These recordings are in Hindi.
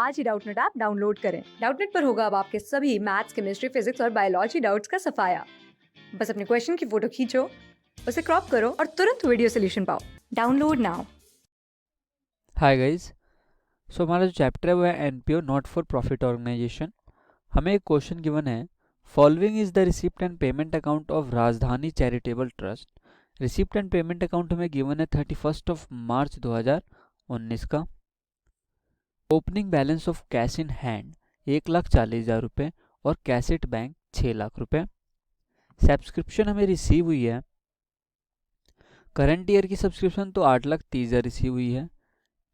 आज ही डाउटनेट ऐप डाउनलोड करें। डाउटनेट पर होगा अब आपके सभी मैथ्स, केमिस्ट्री, फिजिक्स और बायोलॉजी डाउट्स का सफाया। बस अपने क्वेश्चन की फोटो खींचो, उसे क्रॉप करो और तुरंत वीडियो सोल्यूशन पाओ। Download now. Hi guys. So हमारा जो चैप्टर है वो है NPO not for profit organisation. हमें एक क्वेश्चन गिवन है, following is the receipt and payment account of Rajdhani charitable trust. Receipt and payment account हमें गिवन है 31 मार्च 2019 का। Opening balance of cash in hand 1,40,000 रुपये और कैसेट बैंक 6 लाख रुपये। सब्सक्रिप्शन हमें रिसीव हुई है, करंट ईयर की सब्सक्रिप्शन तो 8,30,000 रिसीव हुई है,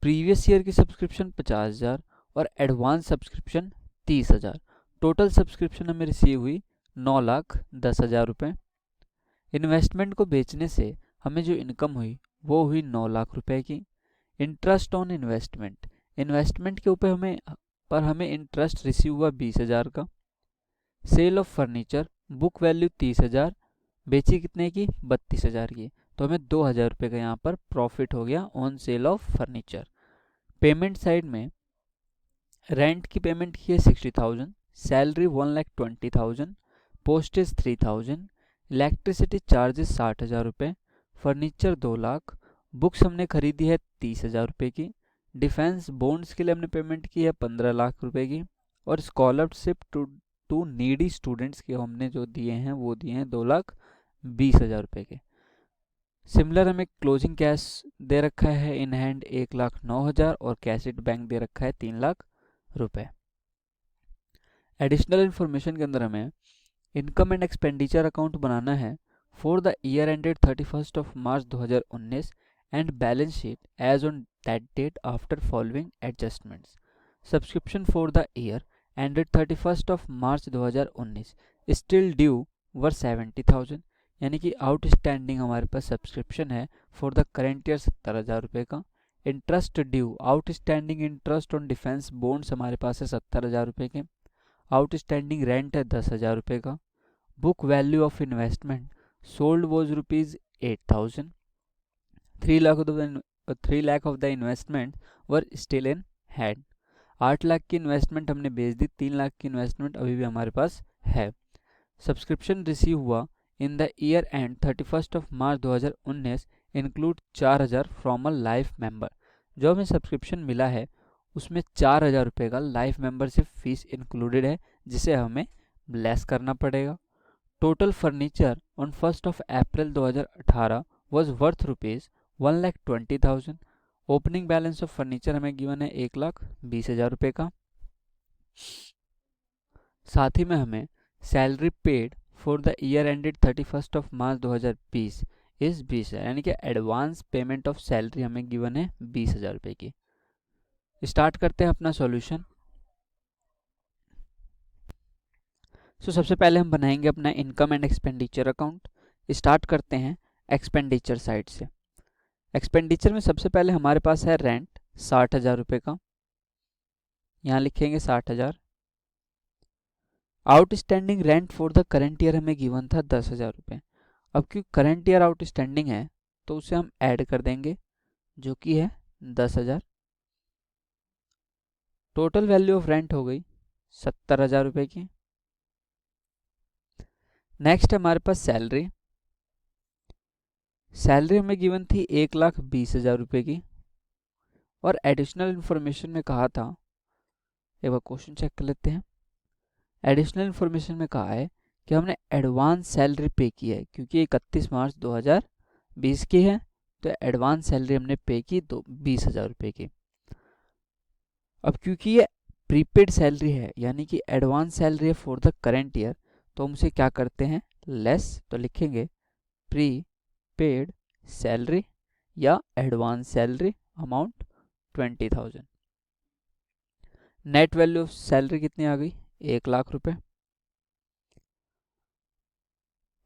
प्रीवियस ईयर की सब्सक्रिप्शन 50,000 और एडवांस सब्सक्रिप्शन 30,000। टोटल सब्सक्रिप्शन हमें रिसीव हुई 9,10,000 रुपये। इन्वेस्टमेंट को बेचने से हमें जो इनकम हुई वो हुई 9 लाख रुपए की। इंटरेस्ट ऑन इन्वेस्टमेंट, इन्वेस्टमेंट के ऊपर हमें इंटरेस्ट रिसीव हुआ 20,000 का। Sale of furniture, book value 30,000, बेची कितने की 32,000 की, तो हमें 2,000 रुपये का यहाँ पर प्रॉफिट हो गया on sale of furniture. Payment side में रेंट की पेमेंट की है 60,000, सैलरी 1,20,000, पोस्टेज 3,000, इलेक्ट्रिसिटी चार्जेस 60,000 रुपये, फर्नीचर 2 लाख, बुक्स हमने खरीदी है 30,000 रुपये की, डिफेंस बॉन्ड्स के लिए हमने पेमेंट की है 15 लाख रुपए की, और स्कॉलरशिप टू नीडी स्टूडेंट्स के हमने जो दिए हैं वो दिए हैं 2,20,000 रुपये के। सिमिलर हमें क्लोजिंग कैश दे रखा है इन हैंड 1,09,000 और कैसेट बैंक दे रखा है 3 लाख रुपए। एडिशनल इन्फॉर्मेशन के अंदर हमें इनकम एंड एक्सपेंडिचर अकाउंट बनाना है for the year ended 31 March 2019 and balance sheet as on that date after following adjustments. Subscription for the year ended 31 March 2019 still due were 70,000, यानी कि आउटस्टैंडिंग हमारे पास सब्सक्रिप्शन है फॉर द करेंट ईयर 70,000 रुपये का। Interest due, outstanding interest on defence bonds हमारे पास है 70,000 रुपये के। आउटस्टैंडिंग रेंट है 10,000 रुपये का। Book value of investment sold was ₹8,000। 3 lakh of the investment were still in hand. 8 lakh की इन्वेस्टमेंट हमने बेच दी, 3 लाख की इन्वेस्टमेंट अभी भी हमारे पास है। सब्सक्रिप्शन रिसीव हुआ in the year and 31 March 2019 include 4,000 from a life member. जो हमें सब्सक्रिप्शन मिला है उसमें 4,000 रुपये का लाइफ मेंबरशिप फीस इंक्लूडेड है, जिसे हमें लेस करना पड़ेगा। Total furniture on 1 April 2018 was worth ₹1,20,000। Opening balance of furniture हमें गिवन है 1,20,000 रुपये का। साथ ही में हमें salary paid for the year ended 31 मार्च 2020 इस 20,000, यानी कि एडवांस पेमेंट ऑफ सैलरी हमें गिवन है 20,000 रुपये की। स्टार्ट करते हैं अपना सॉल्यूशन। सबसे पहले हम बनाएंगे अपना income and expenditure account. Start करते हैं एक्सपेंडिचर साइड से। एक्सपेंडिचर में सबसे पहले हमारे पास है रेंट 60,000 रुपये का, यहाँ लिखेंगे 60,000। Outstanding rent for the current year हमें गिवन था 10,000 रुपये। अब क्योंकि करंट ईयर आउटस्टैंडिंग है तो उसे हम ऐड कर देंगे, जो कि है 10,000। टोटल वैल्यू ऑफ रेंट हो गई 70,000 रुपये की। नेक्स्ट हमारे पास सैलरी। सैलरी हमें गिवन थी 1,20,000 रुपये की, और एडिशनल इन्फॉर्मेशन में कहा था, एक बार क्वेश्चन चेक कर लेते हैं। एडिशनल इन्फॉर्मेशन में कहा है कि हमने एडवांस सैलरी पे की है, क्योंकि 31 मार्च 2020 की है तो एडवांस सैलरी हमने पे की 20,000 रुपये की। अब क्योंकि ये प्रीपेड सैलरी है, यानी कि एडवांस सैलरी है फॉर द करेंट ईयर, तो हम उसे क्या करते हैं लेस, तो लिखेंगे प्री पेड सैलरी या advance salary amount 20,000। Net value of salary कितनी आ गई 1 लाख रुपए।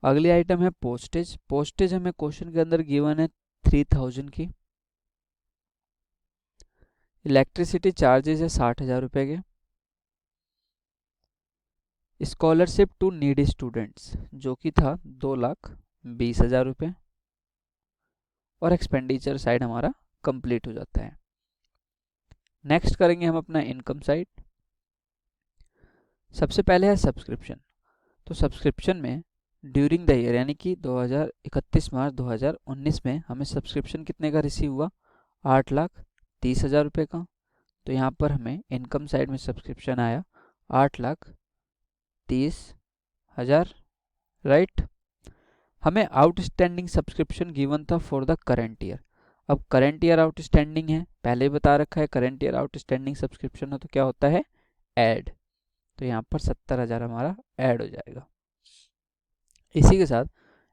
अगली आइटम है पोस्टेज। पोस्टेज हमें क्वेश्चन के अंदर गिवन है 3,000 की। इलेक्ट्रिसिटी चार्जेस है 60,000 रुपए के। स्कॉलरशिप टू नीडी स्टूडेंट्स जो कि था 2,20,000 रुपये, और एक्सपेंडिचर साइड हमारा कंप्लीट हो जाता है। नेक्स्ट करेंगे हम अपना इनकम साइड। सबसे पहले है सब्सक्रिप्शन। तो सब्सक्रिप्शन में ड्यूरिंग द ईयर यानी कि 31 मार्च 2019 में हमें सब्सक्रिप्शन कितने का रिसीव हुआ, 8,30,000 रुपये का। तो यहाँ पर हमें इनकम साइड में सब्सक्रिप्शन आया 8,30,000, राइट। हमें आउटस्टैंडिंग सब्सक्रिप्शन गिवन था फॉर द करंट ईयर। अब करंट ईयर आउटस्टैंडिंग है, पहले बता रखा है करंट ईयर आउटस्टैंडिंग सब्सक्रिप्शन हो तो क्या होता है, ऐड। तो यहाँ पर 70,000 हमारा ऐड हो जाएगा। इसी के साथ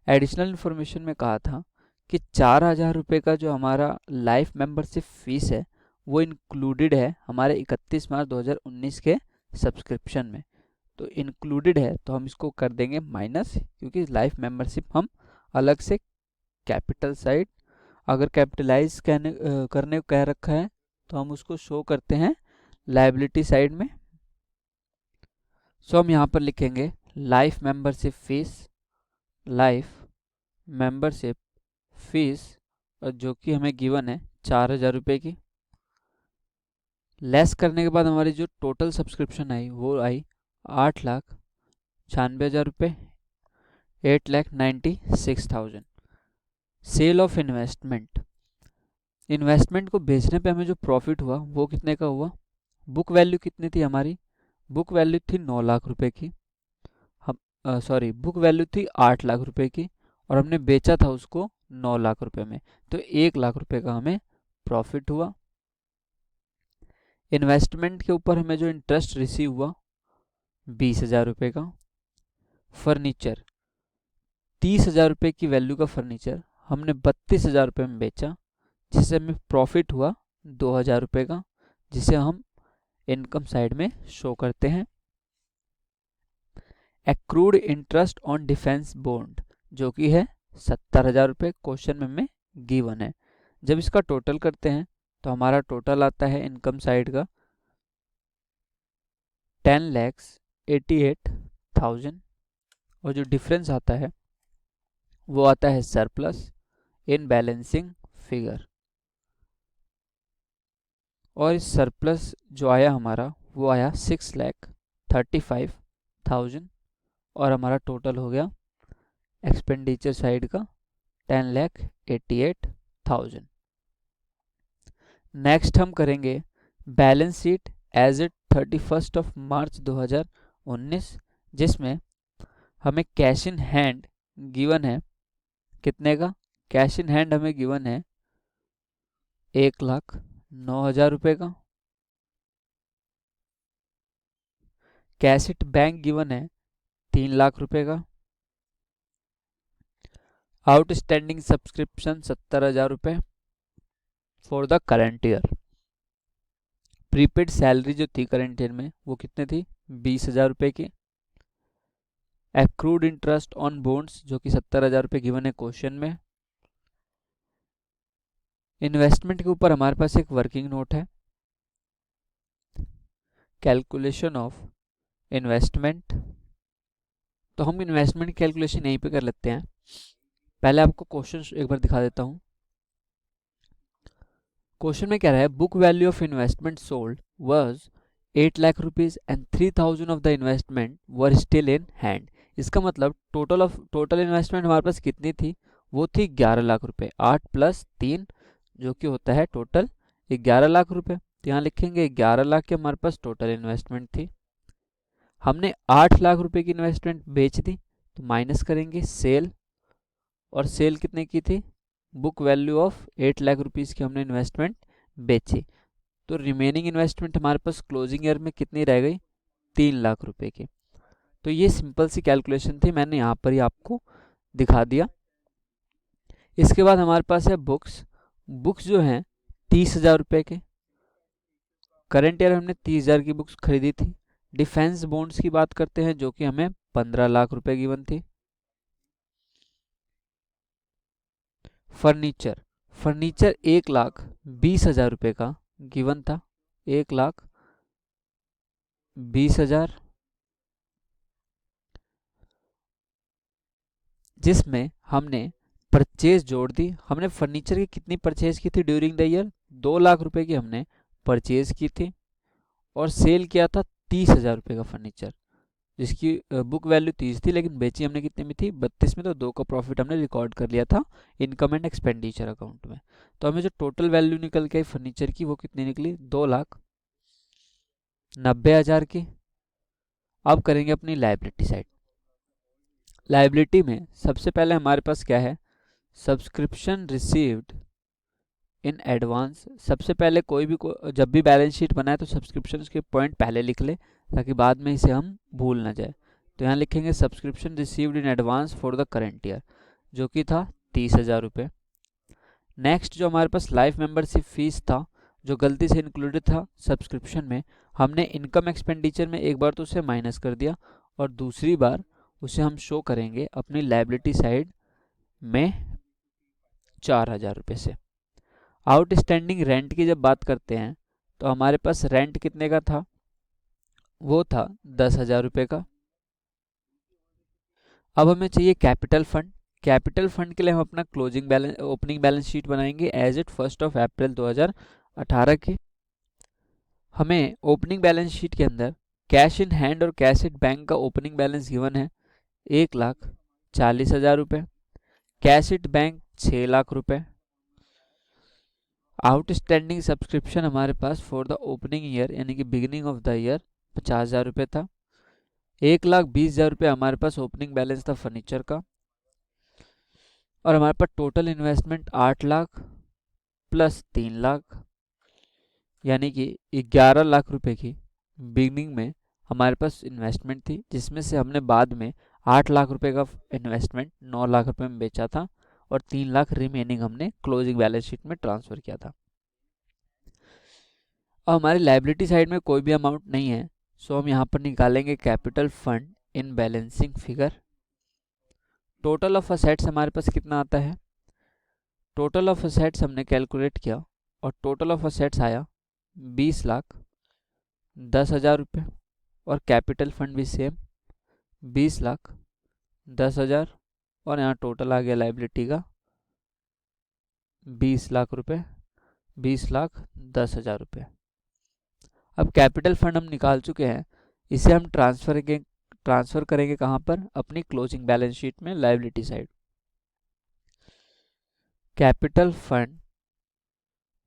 एडिशनल इन्फॉर्मेशन में कहा था कि 4,000 रुपये का जो हमारा लाइफ मेंबरशिप फीस है वो इंक्लूडेड है हमारे 31 मार्च 2019 के सब्सक्रिप्शन में। तो इंक्लूडेड है तो हम इसको कर देंगे माइनस, क्योंकि लाइफ मेंबरशिप हम अलग से कैपिटल साइड, अगर कैपिटलाइज करने को कह रखा है तो हम उसको शो करते हैं लायबिलिटी साइड में। सो हम यहाँ पर लिखेंगे लाइफ मेंबरशिप फीस जो कि हमें गिवन है 4,000 रुपये की। लेस करने के बाद हमारी जो टोटल सब्सक्रिप्शन आई वो आई 8,96,000 रुपये, 8,96,000। सेल ऑफ इन्वेस्टमेंट को बेचने पे हमें जो प्रॉफिट हुआ वो कितने का हुआ, बुक वैल्यू कितनी थी हमारी, बुक वैल्यू थी 9 लाख रुपए की, हम बुक वैल्यू थी 8 लाख रुपए की और हमने बेचा था उसको 9 लाख रुपए में, तो 1 लाख रुपए का हमें प्रॉफिट हुआ। इन्वेस्टमेंट के ऊपर हमें जो इंटरेस्ट रिसीव हुआ 20,000 रुपये का। फर्नीचर 30,000 रुपये की वैल्यू का फर्नीचर हमने 32,000 रुपये में बेचा, जिससे हमें प्रॉफिट हुआ 2,000 रुपये का, जिसे हम इनकम साइड में शो करते हैं। Accrued interest on defence bond जो कि है 70,000 रुपये, क्वेश्चन में हमें गिवन है। जब इसका टोटल करते हैं तो हमारा टोटल आता है इनकम साइड का 10,88,000 और जो डिफरेंस आता है वो आता है सरप्लस इन बैलेंसिंग फिगर। और इस सरप्लस जो आया हमारा वो आया 6,35,000 और हमारा टोटल हो गया एक्सपेंडिचर साइड का 10,88,000। नेक्स्ट हम करेंगे balance sheet as eight 31 March 2019, जिसमें हमें कैश इन हैंड गिवन है कितने का, कैश इन हैंड हमें गिवन है 1,09,000 रुपये का। कैश इट बैंक गिवन है 3 लाख रुपए का। आउटस्टैंडिंग सब्सक्रिप्शन 70,000 रुपये for the current year. Prepaid salary जो थी करंट ईयर में वो कितने थी, 20,000 रुपये की। एक्रूड इंटरेस्ट ऑन बॉन्ड्स जो कि 70,000 रुपये गिवन है क्वेश्चन में। इन्वेस्टमेंट के ऊपर हमारे पास एक वर्किंग नोट है, कैलकुलेशन ऑफ इन्वेस्टमेंट। तो हम इन्वेस्टमेंट की कैलकुलेशन यहीं पे कर लेते हैं। पहले आपको क्वेश्चन एक बार दिखा देता हूँ। क्वेश्चन में कह रहा है book value of investment sold was 8 lakh rupees and 3,000 of the investment were still in hand. इसका मतलब टोटल इन्वेस्टमेंट हमारे पास कितनी थी, वो थी 11 लाख रुपए। 8 + 3 जो कि होता है टोटल 11 लाख रुपए। तो यहाँ लिखेंगे 11 लाख की हमारे पास टोटल इन्वेस्टमेंट थी। हमने 8 लाख रुपए की इन्वेस्टमेंट बेच दी, तो माइनस करेंगे सेल, और सेल कितने की थी, book value of 8 lakh rupees की हमने इन्वेस्टमेंट बेची। तो रिमेनिंग इन्वेस्टमेंट हमारे पास क्लोजिंग ईयर में कितनी रह गई, 3 लाख रुपए की। तो ये सिंपल सी कैलकुलेशन थी, मैंने यहाँ पर ही आपको दिखा दिया। इसके बाद हमारे पास है बुक्स जो हैं 30,000 रुपये के। करंट ईयर हमने 30,000 की बुक्स खरीदी थी। डिफेंस बॉन्ड्स की बात करते हैं जो कि हमें 15 लाख रुपए गिवन थी। फर्नीचर 1,20,000 रुपये का गिवन था, 1,20,000, जिसमें हमने परचेज जोड़ दी। हमने फर्नीचर की कितनी परचेज की थी ड्यूरिंग द ईयर, 2 लाख रुपए की हमने परचेज़ की थी और सेल किया था 30,000 रुपये का फर्नीचर, जिसकी बुक वैल्यू 30 थी, लेकिन बेची हमने कितने में थी, 32 में। तो 2 का प्रॉफिट हमने रिकॉर्ड कर लिया था इनकम एंड एक्सपेंडिचर अकाउंट में। तो हमें जो टोटल वैल्यू निकल के आई फर्नीचर की वो कितनी निकली, 2,90,000 की। अब करेंगे अपनी लाइबिलिटी साइड। लाइबिलिटी में सबसे पहले हमारे पास क्या है, सब्सक्रिप्शन रिसीव्ड इन एडवांस। सबसे पहले जब भी बैलेंस शीट बनाए तो सब्सक्रिप्शन के पॉइंट पहले लिख ले, ताकि बाद में इसे हम भूल ना जाए। तो यहाँ लिखेंगे subscription received in advance for the current year, जो कि था 30,000 रुपये। नेक्स्ट जो हमारे पास लाइफ मेंबरशिप फीस था, जो गलती से इंक्लूडेड था सब्सक्रिप्शन में, हमने इनकम एक्सपेंडिचर में एक बार तो उसे माइनस कर दिया और दूसरी बार उसे हम शो करेंगे अपनी लाइबिलिटी साइड में 4,000 रुपये से। आउटस्टैंडिंग रेंट की जब बात करते हैं तो हमारे पास रेंट कितने का था, वो था 10,000 रुपये का। अब हमें चाहिए कैपिटल फंड। कैपिटल फंड के लिए हम अपना ओपनिंग बैलेंस शीट बनाएंगे एज इट 1 अप्रैल 2018 की। हमें ओपनिंग बैलेंस शीट के अंदर कैश इन हैंड और कैश इन बैंक का ओपनिंग बैलेंस गिवन है 1,40,000 रुपये, कैश इन बैंक 6 लाख रुपये। आउटस्टैंडिंग सब्सक्रिप्शन हमारे पास फॉर द ओपनिंग ईयर यानी कि बिगिनिंग ऑफ द ईयर 50,000 रुपये था। 1,20,000 रुपये हमारे पास ओपनिंग बैलेंस था फर्नीचर का। और हमारे पास total investment 8 lakh plus 3 lakh यानी कि 11 लाख रुपए की बिगिनिंग में हमारे पास इन्वेस्टमेंट थी, जिसमें से हमने बाद में 8 लाख रुपए का इन्वेस्टमेंट 9 लाख रुपए में बेचा था और 3 लाख रिमेनिंग हमने क्लोजिंग बैलेंस शीट में ट्रांसफर किया था। अब हमारी लाइबिलिटी साइड में कोई भी अमाउंट नहीं है, सो हम यहाँ पर निकालेंगे capital fund in balancing figure. Total of assets हमारे पास कितना आता है, टोटल ऑफ असेट्स हमने कैलकुलेट किया और टोटल ऑफ असेट्स आया 20,10,000 रुपये और कैपिटल फंड भी सेम 20,10,000 और यहाँ टोटल आ गया लाइबिलिटी का 20 लाख रुपये, 20,10,000 रुपये। अब कैपिटल फंड हम निकाल चुके हैं, इसे हम ट्रांसफ़र करेंगे कहाँ पर, अपनी क्लोजिंग बैलेंस शीट में लाइबिलिटी साइड। कैपिटल फंड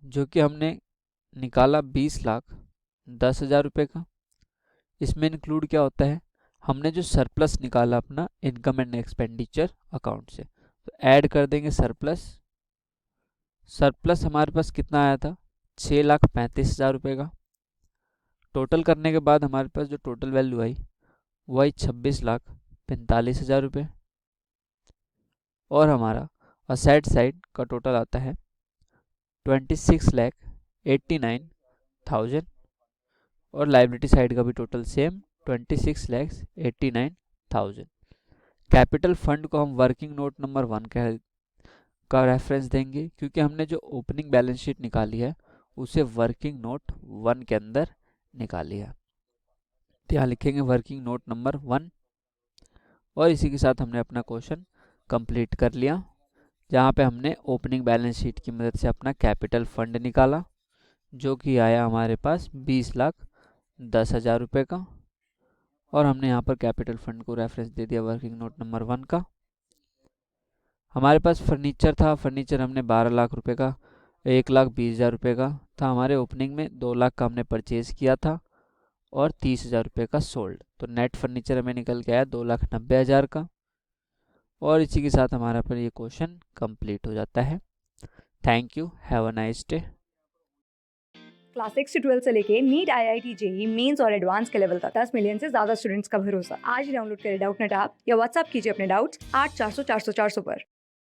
जो कि हमने निकाला 20,10,000 रुपये का, इसमें इंक्लूड क्या होता है, हमने जो सरप्लस निकाला अपना इनकम एंड एक्सपेंडिचर अकाउंट से, तो ऐड कर देंगे सरप्लस। सरप्लस हमारे पास कितना आया था, 6,35,000 रुपये का। टोटल करने के बाद हमारे पास जो टोटल वैल्यू आई वो आई 26,45,000 रुपये। और हमारा असेट साइड का टोटल आता है 26,89,000 और लाइबिलिटी साइड का भी टोटल सेम 26,89,000। कैपिटल फंड को हम वर्किंग नोट नंबर 1 का रेफरेंस देंगे, क्योंकि हमने जो ओपनिंग बैलेंस शीट निकाली है उसे वर्किंग नोट 1 के अंदर निकाली है। तो यहाँ लिखेंगे वर्किंग नोट नंबर 1 और इसी के साथ हमने अपना क्वेश्चन कंप्लीट कर लिया, जहाँ पे हमने ओपनिंग बैलेंस शीट की मदद से अपना कैपिटल फंड निकाला जो कि आया हमारे पास 20,10,000 रुपये का। और हमने यहाँ पर कैपिटल फंड को रेफरेंस दे दिया वर्किंग नोट नंबर 1 का। हमारे पास फर्नीचर था, फर्नीचर हमने 12 लाख रुपए का 1,20,000 रुपये का था। हमारे ओपनिंग में 2 लाख का हमने परचेज़ किया था और 30,000 रुपये का सोल्ड, तो नेट फर्नीचर हमें निकल के आया 2,90,000 का। और इसी के साथ हमारा पर ये क्वेश्चन कंप्लीट हो जाता है। Thank you, have a nice day. Class 6 से 12 से लेके नीट, IIT, JEE मेंस और एडवांस के लेवल तक 10 मिलियन से ज्यादा स्टूडेंट्स का भरोसा। आज ही डाउनलोड करें डाउटनेट ऐप या व्हाट्सएप कीजिए अपने डाउट्स 8400 400 400 पर।